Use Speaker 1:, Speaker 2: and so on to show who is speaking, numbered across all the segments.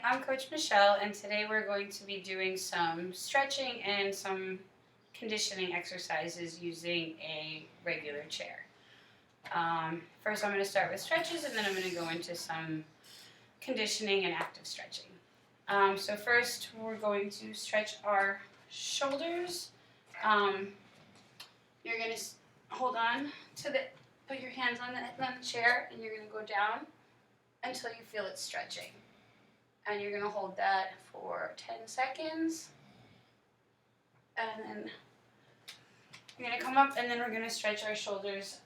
Speaker 1: I'm Coach Michelle, and today we're going to be doing some stretching and some conditioning exercises using a regular chair. First, I'm going to start with stretches, and then I'm going to go into some conditioning and active stretching. So first, we're going to stretch our shoulders. You're going to hold on to put your hands on the chair, and you're going to go down until you feel it stretching. And you're going to hold that for 10 seconds. And then you're going to come up, and then we're going to stretch our shoulders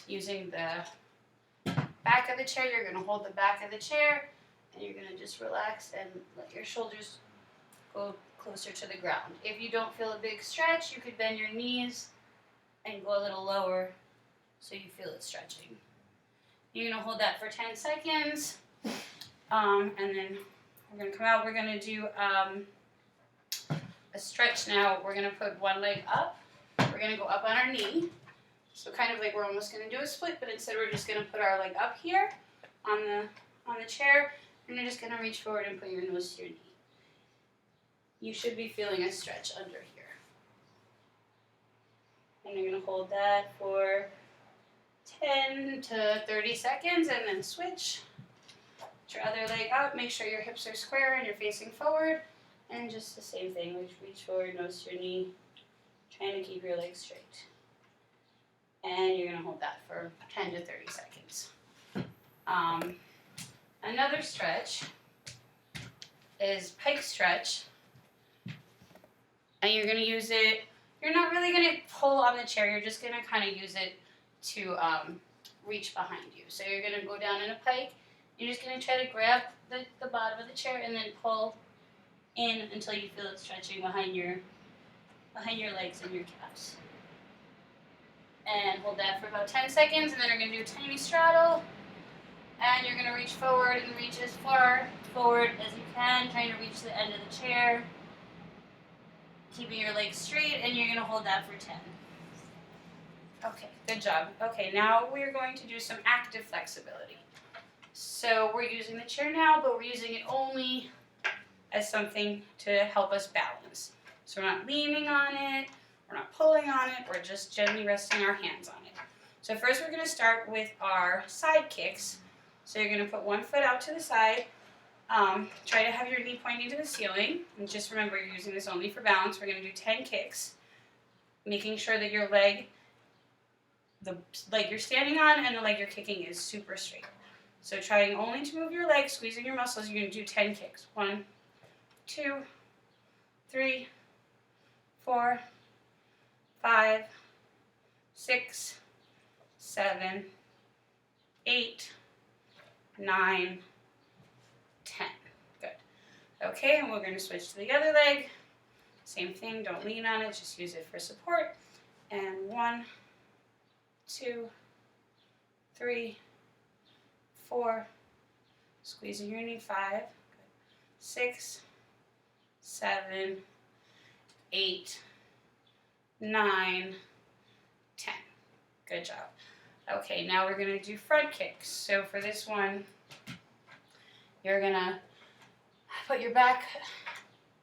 Speaker 1: using the back of the chair. You're going to hold the back of the chair, and you're going to just relax and let your shoulders go closer to the ground. If you don't feel a big stretch, you could bend your knees and go a little lower so you feel it stretching. You're going to hold that for 10 seconds. And then we're going to come out. We're going to do a stretch now. We're going to put one leg up. We're going to go up on our knee. So kind of like we're almost going to do a split, but instead we're just going to put our leg up here on the chair, and you're just going to reach forward and put your nose to your knee. You should be feeling a stretch under here. And you're going to hold that for 10 to 30 seconds and then switch. Put your other leg up, make sure your hips are square and you're facing forward, and just the same thing, reach forward, nose to your knee, trying to keep your legs straight. And you're going to hold that for 10 to 30 seconds. Another stretch is pike stretch, and you're going to use it, you're not really going to pull on the chair, you're just going to kind of use it to reach behind you. So you're going to go down in a pike. You're just going to try to grab the bottom of the chair and then pull in until you feel it stretching behind your legs and your calves. And hold that for about 10 seconds, and then you're going to do a tiny straddle. And you're going to reach forward and reach as far forward as you can, trying to reach the end of the chair, keeping your legs straight, and you're going to hold that for 10. Okay, good job. Okay, now we're going to do some active flexibility. So we're using the chair now, but we're using it only as something to help us balance. So we're not leaning on it, we're not pulling on it, we're just gently resting our hands on it. So first we're going to start with our side kicks. So you're going to put one foot out to the side, try to have your knee pointing to the ceiling, and just remember you're using this only for balance. We're going to do 10 kicks, making sure that your leg, the leg you're standing on and the leg you're kicking is super straight. So trying only to move your legs, squeezing your muscles, you're going to do 10 kicks. 1, 2, 3, 4, 5, 6, 7, 8, 9, 10. Good. Okay, and we're going to switch to the other leg. Same thing, don't lean on it, just use it for support. And 1, 2, 3, 4, squeezing your knee, 5, 6, 7, 8, 9, 10. Good job. Okay, now we're going to do front kicks. So for this one, you're going to put your back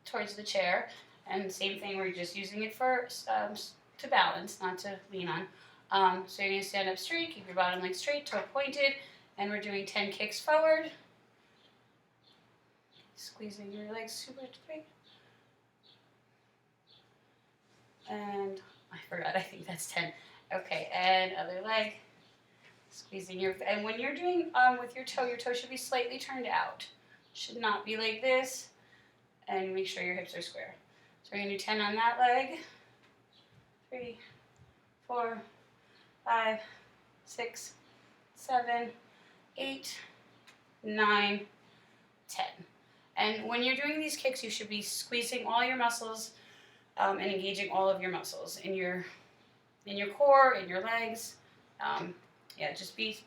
Speaker 1: towards the chair, and same thing, we're just using it for to balance, not to lean on. So you're going to stand up straight, keep your bottom leg straight, toe pointed, and we're doing 10 kicks forward. Squeezing your legs super tight. And I forgot, I think that's 10. Okay, and other leg. Squeezing and when you're doing with your toe should be slightly turned out. Should not be like this. And make sure your hips are square. So we're going to do 10 on that leg. 3, 4, 5, 6, 7, 8, 9, 10. And when you're doing these kicks, you should be squeezing all your muscles and engaging all of your muscles in your core, in your legs. Just be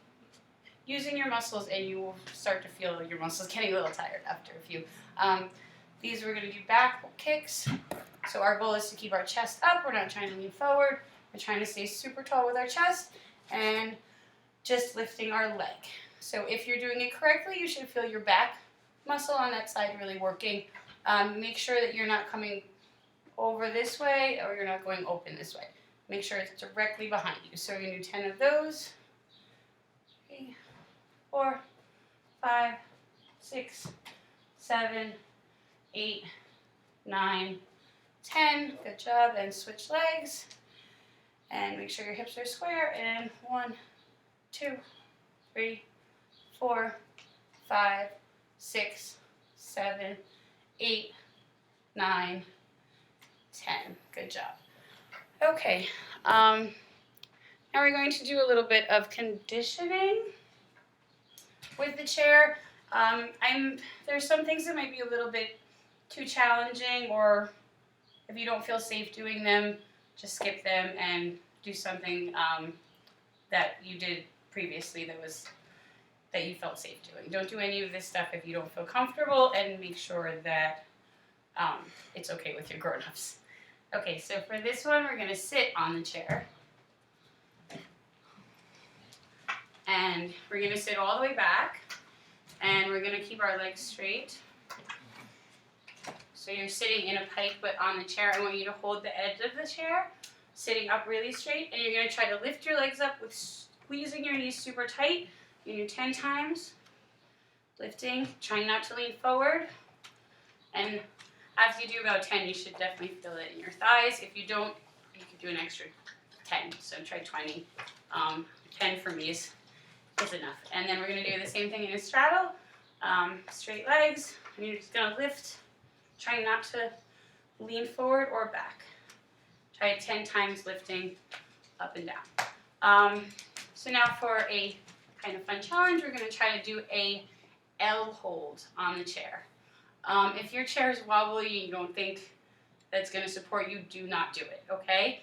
Speaker 1: using your muscles, and you will start to feel your muscles getting a little tired after a few. These we're going to do back kicks. So our goal is to keep our chest up. We're not trying to lean forward. We're trying to stay super tall with our chest and just lifting our leg. So if you're doing it correctly, you should feel your back muscle on that side really working. Make sure that you're not coming over this way or you're not going open this way. Make sure it's directly behind you. So we're going to do 10 of those. 3, 4, 5, 6, 7, 8, 9, 10. Good job. And switch legs. And make sure your hips are square. And 1, 2, 3, 4, 5, 6, 7, 8, 9, 10. Good job. Okay. Now we're going to do a little bit of conditioning with the chair. There's some things that might be a little bit too challenging, or if you don't feel safe doing them, just skip them and do something that you did previously that you felt safe doing. Don't do any of this stuff if you don't feel comfortable, and make sure that it's okay with your grown-ups. Okay, so for this one, we're going to sit on the chair. And we're going to sit all the way back, and we're going to keep our legs straight. So you're sitting in a pike, but on the chair. I want you to hold the edge of the chair, sitting up really straight, and you're going to try to lift your legs up with squeezing your knees super tight. You do 10 times, lifting, trying not to lean forward. And after you do about 10, you should definitely feel it in your thighs. If you don't, you could do an extra 10, so try 20. 10 for me is enough. And then we're going to do the same thing in a straddle. Straight legs, and you're just going to lift, trying not to lean forward or back. Try it 10 times, lifting up and down. So now for a kind of fun challenge, we're going to try to do a L hold on the chair. If your chair is wobbly and you don't think that's going to support you, do not do it, okay?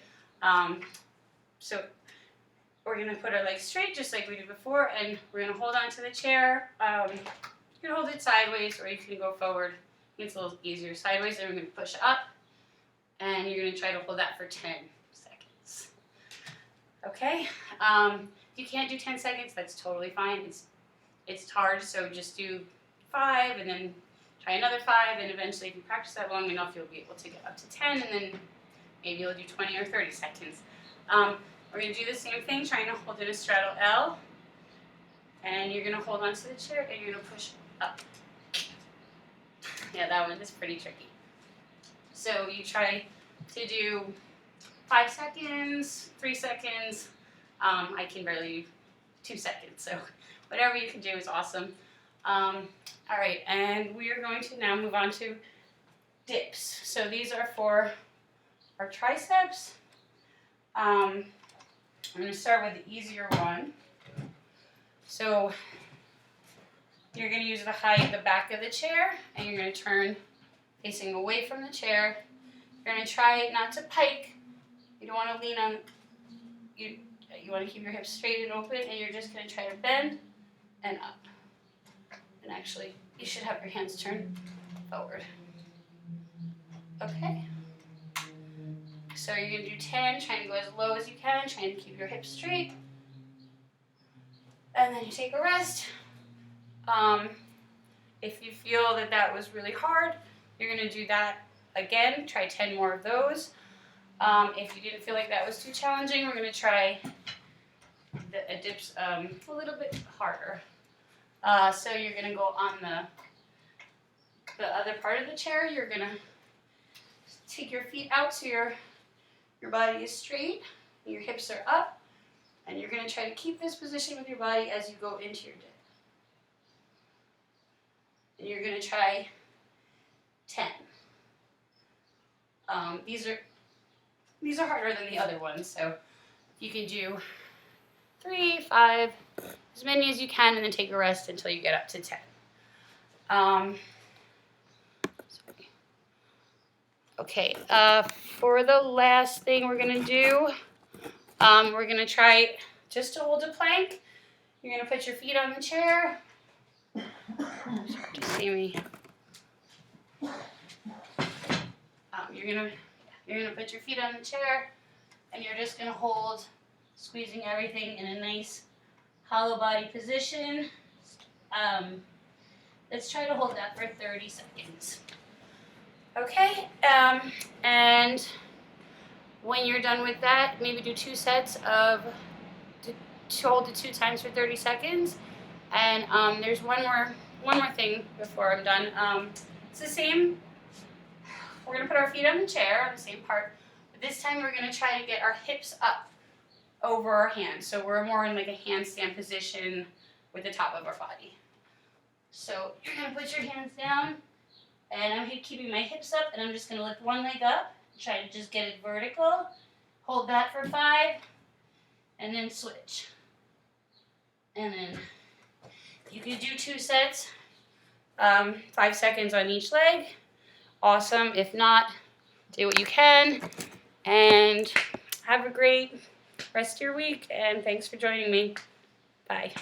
Speaker 1: So we're going to put our legs straight just like we did before, and we're going to hold on to the chair. You can hold it sideways or you can go forward. It's a little easier sideways, and we're going to push up, and you're going to try to hold that for 10 seconds. Okay? If you can't do 10 seconds, that's totally fine. It's hard, so just do 5 and then try another 5, and eventually if you practice that long enough, you'll be able to get up to 10, and then maybe you'll do 20 or 30 seconds. We're going to do the same thing, trying to hold in a straddle L, and you're going to hold onto the chair, and you're going to push up. Yeah, that one is pretty tricky. So you try to do 5 seconds, 3 seconds. I can barely do 2 seconds, so whatever you can do is awesome. All right, and we are going to now move on to dips. So these are for our triceps. I'm going to start with the easier one. So you're going to use the back of the chair, and you're going to turn facing away from the chair. You're going to try not to pike. You don't want to lean on, you want to keep your hips straight and open, and you're just going to try to bend and up. And actually, you should have your hands turned forward. Okay? So you're going to do 10, trying to go as low as you can, trying to keep your hips straight. And then you take a rest. If you feel that was really hard, you're going to do that again. Try 10 more of those. If you didn't feel like that was too challenging, we're going to try the dips a little bit harder. So you're going to go on the other part of the chair. You're going to take your feet out so your body is straight, your hips are up, and you're going to try to keep this position with your body as you go into your dip. And you're going to try 10. These are harder than the other ones, so you can do 3, 5, as many as you can, and then take a rest until you get up to 10. Okay, for the last thing we're going to do, we're going to try just to hold a plank. You're going to put your feet on the chair. It's hard to see me. You're going to put your feet on the chair, and you're just going to hold, squeezing everything in a nice hollow body position. Let's try to hold that for 30 seconds. Okay, and when you're done with that, maybe do 2 sets of, to hold it 2 times for 30 seconds. And there's one more thing before I'm done. It's the same. We're gonna put our feet on the chair on the same part, but this time we're gonna try to get our hips up over our hands. So we're more in like a handstand position with the top of our body. So you're gonna put your hands down, and I'm keeping my hips up, and I'm just gonna lift one leg up, try to just get it vertical. Hold that for 5, and then switch. And then you can do 2 sets, 5 seconds on each leg. Awesome. If not, do what you can, and have a great rest of your week, and thanks for joining me. Bye.